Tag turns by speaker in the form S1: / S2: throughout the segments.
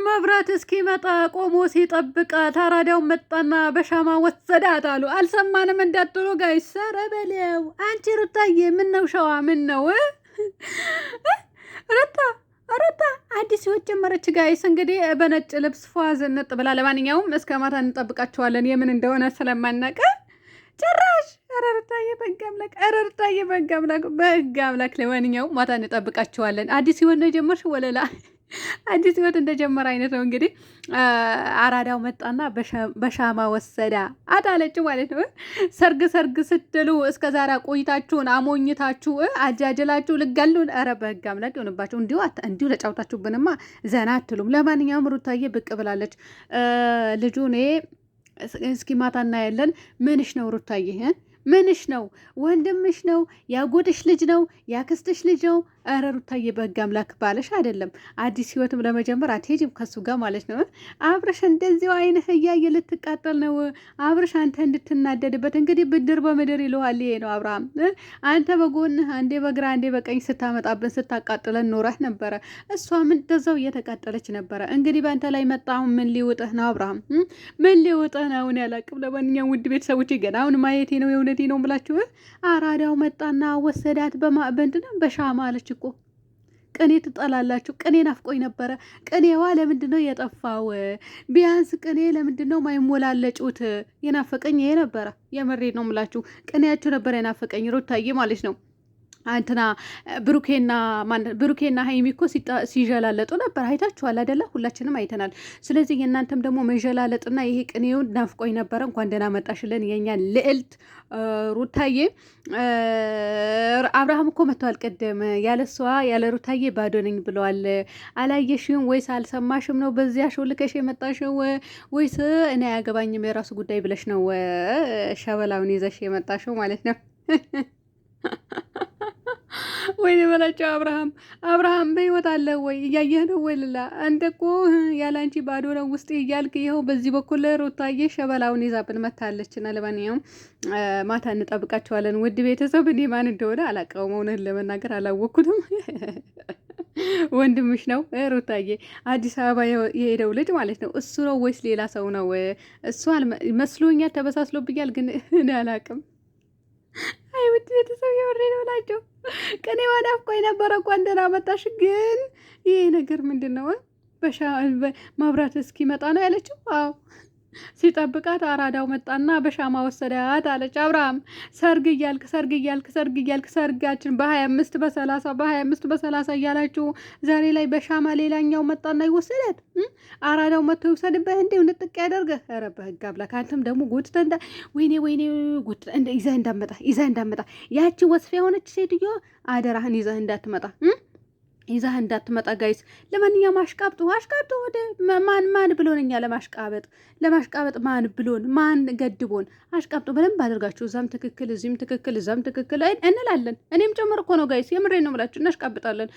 S1: መብራት እስኪመጣ ቆሞ ሲጠብቃ ታራዳው መጣና በሻማ ወሰዳት አሉ። አልሰማንም እንዳትሉ ጋይስ። ኧረ በለው አንቺ ሩታዬ፣ ምን ነው ሸዋ፣ ምን ነው ሩታ ሩታ አዲስ ህይወት ጀመረች ጋይስ። እንግዲህ በነጭ ልብስ ፏዝንጥ ብላ። ለማንኛውም እስከ ማታ እንጠብቃቸዋለን የምን እንደሆነ ስለማናቀ ጭራሽ። ኧረ ሩታዬ በሕግ አምላክ፣ ኧረ ሩታዬ በሕግ አምላክ፣ በሕግ አምላክ። ለማንኛውም ማታ እንጠብቃቸዋለን። አዲስ ህይወት ነው የጀመርሽ ወለላ አዲስ ህይወት እንደጀመረ አይነት ነው እንግዲህ። አራዳው መጣና በሻማ ወሰዳ አታለች ማለት ነው። ሰርግ ሰርግ ስትሉ እስከ ዛሬ ቆይታችሁን አሞኝታችሁ አጃጅላችሁ ልጋሉን። ኧረ በሕግ አምላክ ይሆንባችሁ። እንዲሁ ተጫውታችሁብንማ ዘና አትሉም። ለማንኛውም ሩታዬ ብቅ ብላለች። ልጁ እኔ እስኪ ማታ እናያለን። ምንሽ ነው ሩታዬ? ምንሽ ነው? ወንድምሽ ነው? ያጎትሽ ልጅ ነው? ያክስትሽ ልጅ ነው? ኧረ ሩታዬ በሕግ አምላክ ባለሽ አይደለም። አዲስ ህይወትም ለመጀመር አትሄጂም ከሱ ጋር ማለት ነው። አብረሽ እንደዚሁ አይንህ እያየ ልትቃጠል ነው። አብረሽ አንተ እንድትናደድበት እንግዲህ ብድር በምድር ይለዋል። ይሄ ነው አብርሃም። አንተ በጎንህ አንዴ በግራ አንዴ በቀኝ ስታመጣብን ስታቃጥለን ኖረህ ነበረ። እሷም እንደዛው እየተቃጠለች ነበረ። እንግዲህ በአንተ ላይ መጣ። አሁን ምን ሊውጥህ ነው አብርሃም? ምን ሊውጥህ ነው? አሁን ያላቅም። ለማንኛውም ውድ ቤተሰቦች ገና አሁን ማየቴ ነው የእውነቴ ነው ብላችሁ አራዳው መጣና ወሰዳት በሻማ አለች እኮ። ቅኔ ትጠላላችሁ። ቅኔ ናፍቆኝ ነበረ። ቅኔዋ ለምንድን ነው የጠፋው? ቢያንስ ቅኔ ለምንድን ነው ማይሞላለጩት? የናፈቀኝ ይሄ ነበረ። የመሬ ነው ምላችሁ። ቅኔያችሁ ነበረ የናፈቀኝ ሩታዬ ማለት ነው። አንተና ብሩኬና ሀይሚ እኮ ሲጀላለጡ ነበር። አይታችኋል አይደለ? ሁላችንም አይተናል። ስለዚህ የእናንተም ደግሞ መጀላለጥና ይሄ ቅኔውን ናፍቆኝ ነበረ። እንኳን ደህና መጣሽልን የኛ ልዕልት ሩታዬ። አብርሃም እኮ መጥተዋል ቅድም። ያለሷ ያለ ሩታዬ ባዶ ነኝ ብለዋል። አላየሽም ወይስ አልሰማሽም ነው በዚያ ሾልከሽ የመጣሽው? ወይስ እኔ አያገባኝም የራሱ ጉዳይ ብለሽ ነው ሸበላውን ይዘሽ የመጣሽው ማለት ነው? ወይኔ በላቸው። አብርሃም በህይወት አለ ወይ? እያየህ ነው ወይ? ልላ አንተ እኮ ያላንቺ ባዶ ነው ውስጥ እያልክ ይኸው በዚህ በኩል ሩታዬ ሸበላውን ይዛብን መታለች። እና ለማንኛውም ማታ እንጠብቃቸዋለን ውድ ቤተሰብ። እኔ ማን እንደሆነ አላውቀውም፣ እውነት ለመናገር አላወቅኩትም። ወንድምሽ ነው ሩታዬ፣ አዲስ አበባ የሄደው ልጅ ማለት ነው። እሱ ነው ወይስ ሌላ ሰው ነው? እሱ መስሎኛል፣ ተበሳስሎብኛል፣ ግን እኔ አላውቅም። አይ ውድ ቤተሰብ የወሬ ነው ብላቸው ቅኔዋ ናፍቆኝ ነበረ። እንኳን ደህና መጣሽ። ግን ይሄ ነገር ምንድን ነው? መብራት እስኪመጣ ነው ያለችው። አዎ ሲጠብቃት አራዳው መጣና በሻማ ወሰዳት አለች። አብርሃም ሰርግ እያልክ ሰርጋችን በ25 በ30 እያላችሁ ዛሬ ላይ በሻማ ሌላኛው መጣና ይወሰዳት። አራዳው መጥቶ ይውሰድብህ። እንዲሁ ንጥቅ ያደርገህ። ኧረ በሕግ አምላክ። አንተም ደግሞ ጎትተህ ወይኔ ጎትተህ ይዘህ እንዳመጣ ያቺ ወስፌ የሆነች ሴትዮ አደራህን ይዘህ እንዳትመጣ ጋይስ። ለማንኛውም አሽቃብጡ ወደ ማን ብሎንኛ ለማሽቃበጥ ማን ብሎን ማን ገድቦን? አሽቃብጡ በደንብ አድርጋችሁ። እዛም ትክክል እዚህም ትክክል እዛም ትክክል እንላለን። እኔም ጨምር እኮ ነው ጋይስ፣ የምሬ ነው ብላችሁ እናሽቃብጣለን።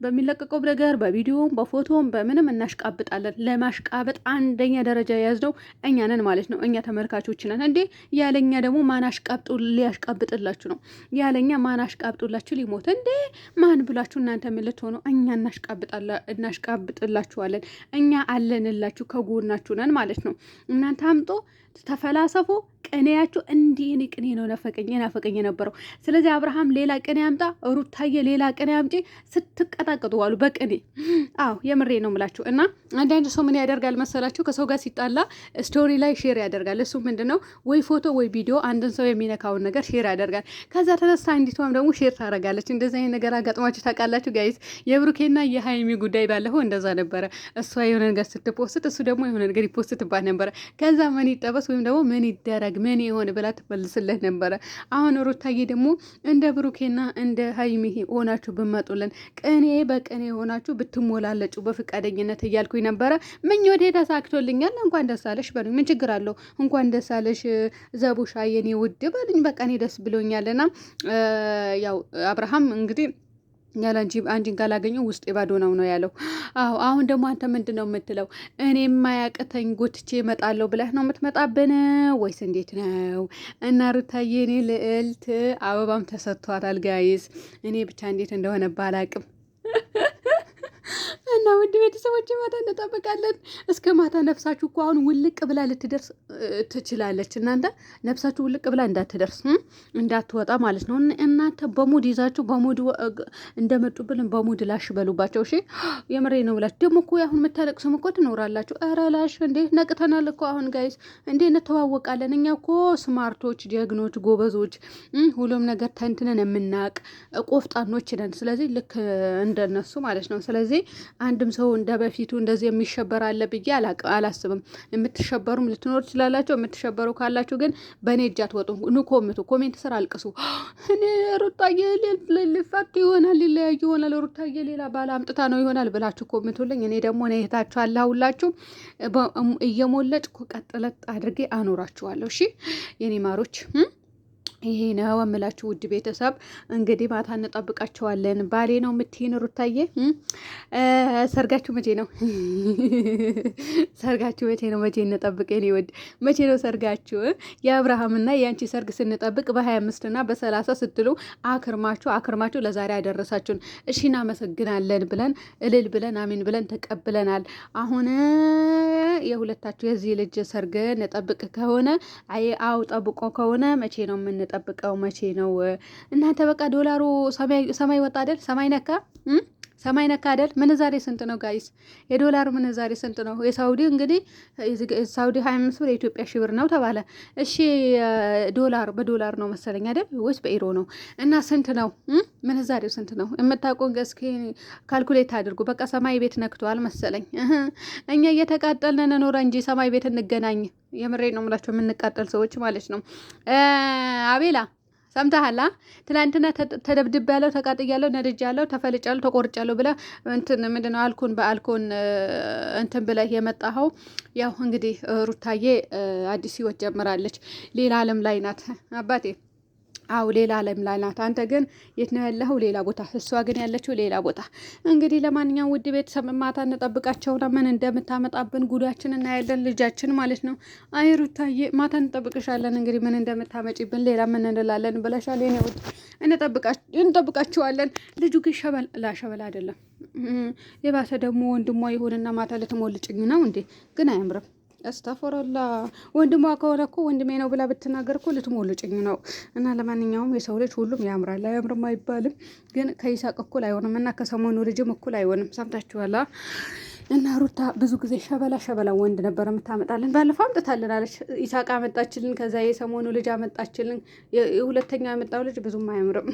S1: በሚለቀቀው ነገር በቪዲዮም በፎቶም በምንም እናሽቃብጣለን። ለማሽቃበጥ አንደኛ ደረጃ የያዝነው እኛ ነን ማለት ነው። እኛ ተመልካቾች ነን እንዴ። ያለኛ ደግሞ ማን ሊያሽቃብጥላችሁ ነው? ያለኛ ማን አሽቃብጡላችሁ ሊሞት እንዴ? ማን ብላችሁ እናንተ ምልት ሆኖ እኛ እናሽቃብጥላችኋለን። እኛ አለንላችሁ፣ ከጎናችሁ ነን ማለት ነው። እናንተ አምጦ ተፈላሰፎ ቅኔያችሁ እንዲህ እኔ ቅኔ ነው ናፈቀኝ የነበረው። ስለዚህ አብርሃም ሌላ ቅኔ አምጣ፣ ሩታዬ ሌላ ቅኔ አምጪ። ስትቀጣቅጡ ዋሉ በቅኔ። አዎ የምሬ ነው ምላችሁ። እና አንዳንድ ሰው ምን ያደርጋል መሰላችሁ? ከሰው ጋር ሲጣላ ስቶሪ ላይ ሼር ያደርጋል። እሱ ምንድን ነው ወይ ፎቶ ወይ ቪዲዮ አንድን ሰው የሚነካውን ነገር ሼር ያደርጋል። ከዛ ተነሳ እንዲቷም ደግሞ ሼር ታደርጋለች። እንደዚ አይነት ነገር አጋጥሟችሁ ታውቃላችሁ ጋይስ? የብሩኬና የሀይሚ ጉዳይ ባለፈው እንደዛ ነበረ። እሷ የሆነ ነገር ስትፖስት እሱ ደግሞ የሆነ ነገር ይፖስትባት ነበረ። ከዛ ምን ይጠበስ ወይም ደግሞ ምን ይደረግ ምን የሆነ ብላ ትመልስለት ነበረ። አሁን ሩታዬ ደግሞ እንደ ብሩኬና እንደ ሀይሚ ሆናችሁ ብመጡልን፣ ቅኔ በቅኔ ሆናችሁ ብትሞላለጩ በፍቃደኝነት እያልኩኝ ነበረ። ምኞቴ ተሳክቶልኛል። እንኳን ደስ አለሽ በሉኝ። ምን ችግር አለው? እንኳን ደስ አለሽ ዘቡሻ የኔ ውድ በሉኝ። በቃ እኔ ደስ ብሎኛልና ያው አብርሃም እንግዲህ ያለ አንቺን ካላገኘው ውስጥ የባዶ ነው ያለው። አዎ አሁን ደግሞ አንተ ምንድን ነው የምትለው? እኔ የማያቅተኝ ጎትቼ እመጣለሁ ብለህ ነው የምትመጣብን ወይስ እንዴት ነው? እና ሩታዬ እኔ ልዕልት አበባም ተሰጥቷታል ጋይስ። እኔ ብቻ እንዴት እንደሆነ ባላቅም እና ውድ ቤተሰቦች ማታ እንጠብቃለን። እስከ ማታ ነፍሳችሁ እኮ አሁን ውልቅ ብላ ልትደርስ ትችላለች። እናንተ ነፍሳችሁ ውልቅ ብላ እንዳትደርስ እንዳትወጣ ማለት ነው። እናንተ በሙድ ይዛችሁ በሙድ እንደመጡብን በሙድ ላሽ በሉባቸው። እሺ የምሬ ነው ብላችሁ ደግሞ እኮ አሁን የምታለቅሱም እኮ ትኖራላችሁ። ኧረ ላሽ እንዴ ነቅተናል እኮ አሁን ጋይስ እንዴ እንተዋወቃለን። እኛ እኮ ስማርቶች፣ ጀግኖች፣ ጎበዞች ሁሉም ነገር ተንትነን የምናቅ ቆፍጣኖች ነን። ስለዚህ ልክ እንደነሱ ማለት ነው። ስለዚህ አንድም ሰው እንደ በፊቱ እንደዚህ የሚሸበር አለ ብዬ አላስብም። የምትሸበሩም ልትኖር ትችላላችሁ። የምትሸበሩ ካላችሁ ግን በእኔ እጅ አትወጡም። ኑ ኮምቱ፣ ኮሜንት ስር አልቅሱ። እኔ ሩታዬ ልፈት ይሆናል ሊለያዩ ይሆናል ሩታዬ ሌላ ባለ አምጥታ ነው ይሆናል ብላችሁ ኮምቱልኝ። እኔ ደግሞ እኔ እህታችሁ አላሁላችሁ እየሞለጭ ቀጥለጥ አድርጌ አኖራችኋለሁ። እሺ የኔ ማሮች ይሄ ነው የምላችሁ ውድ ቤተሰብ። እንግዲህ ማታ እንጠብቃቸዋለን። ባሌ ነው የምትይን ሩታዬ። ሰርጋችሁ መቼ ነው? ሰርጋችሁ መቼ ነው? መቼ እንጠብቅ? የኔ ውድ መቼ ነው ሰርጋችሁ? የአብርሃምና የአንቺ ሰርግ ስንጠብቅ በ25 እና በ30 ስትሉ አክርማችሁ ለዛሬ ያደረሳችሁን እሺ እናመሰግናለን ብለን እልል ብለን አሜን ብለን ተቀብለናል። አሁን የሁለታችሁ የዚህ ልጅ ሰርግ እንጠብቅ ከሆነ አው ጠብቆ ከሆነ መቼ ነው ጠብቀው መቼ ነው እናንተ? በቃ ዶላሩ ሰማይ ወጣ አይደል? ሰማይ ነካ አይደል? ምንዛሬ ስንት ነው ጋይስ? የዶላሩ ምንዛሬ ስንት ነው? የሳውዲ እንግዲህ ሳውዲ 25 ብር የኢትዮጵያ ሺህ ብር ነው ተባለ። እሺ ዶላር በዶላር ነው መሰለኝ አይደል? ወይስ በኢሮ ነው? እና ስንት ነው ምንዛሬው? ስንት ነው የምታውቁ? እስኪ ካልኩሌት አድርጉ። በቃ ሰማይ ቤት ነክቷል መሰለኝ። እኛ እየተቃጠልን ኖረ እንጂ ሰማይ ቤት እንገናኝ። የምሬ ነው የምላቸው የምንቃጠል ሰዎች ማለት ነው። አቤላ ሰምተሃላ? ትናንትና ተደብድቤያለሁ፣ ተቃጥያለሁ፣ ነድጃለሁ፣ ተፈልጫለሁ፣ ተቆርጫለሁ ብለህ እንትን ምንድን ነው በአልኮን እንትን ብለህ የመጣኸው። ያው እንግዲህ ሩታዬ አዲስ ህይወት ጀምራለች። ሌላ ዓለም ላይ ናት አባቴ። አው ሌላ ዓለም ላይ ናት። አንተ ግን የት ነው ያለኸው? ሌላ ቦታ። እሷ ግን ያለችው ሌላ ቦታ። እንግዲህ ለማንኛውም ውድ ቤተሰብ ማታ እንጠብቃቸውና ምን እንደምታመጣብን ጉዳችን እናያለን። ልጃችን ማለት ነው። አይ ሩታዬ ማታ እንጠብቅሻለን። እንግዲህ ምን እንደምታመጪብን ሌላ ምን እንላለን ብለሻል። የኔ ውድ እንጠብቃቸዋለን። ልጁ ግን ሸበላ አይደለም። የባሰ ደግሞ ወንድሟ ይሆንና ማታ ልትሞልጭኝ ነው እንዴ? ግን አያምርም። አስተፈረላ ወንድሟ ከሆነ እኮ ወንድሜ ነው ብላ ብትናገር እኮ ልትሞልጭኝ ነው። እና ለማንኛውም የሰው ልጅ ሁሉም ያምራል አያምርም አይባልም። ግን ከይሳቅ እኩል አይሆንም እና ከሰሞኑ ልጅም እኩል አይሆንም። ሰምታችኋላ። እና ሩታ ብዙ ጊዜ ሸበላ ወንድ ነበር የምታመጣልን። ባለፈው አምጥታልን አለች። ይሳቅ አመጣችልን። ከዛ የሰሞኑ ልጅ አመጣችልን። የሁለተኛ ያመጣው ልጅ ብዙም አያምርም።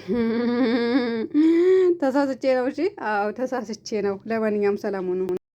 S1: ተሳስቼ ነው። እሺ አዎ ተሳስቼ ነው። ለማንኛውም ሰላም ሆኖ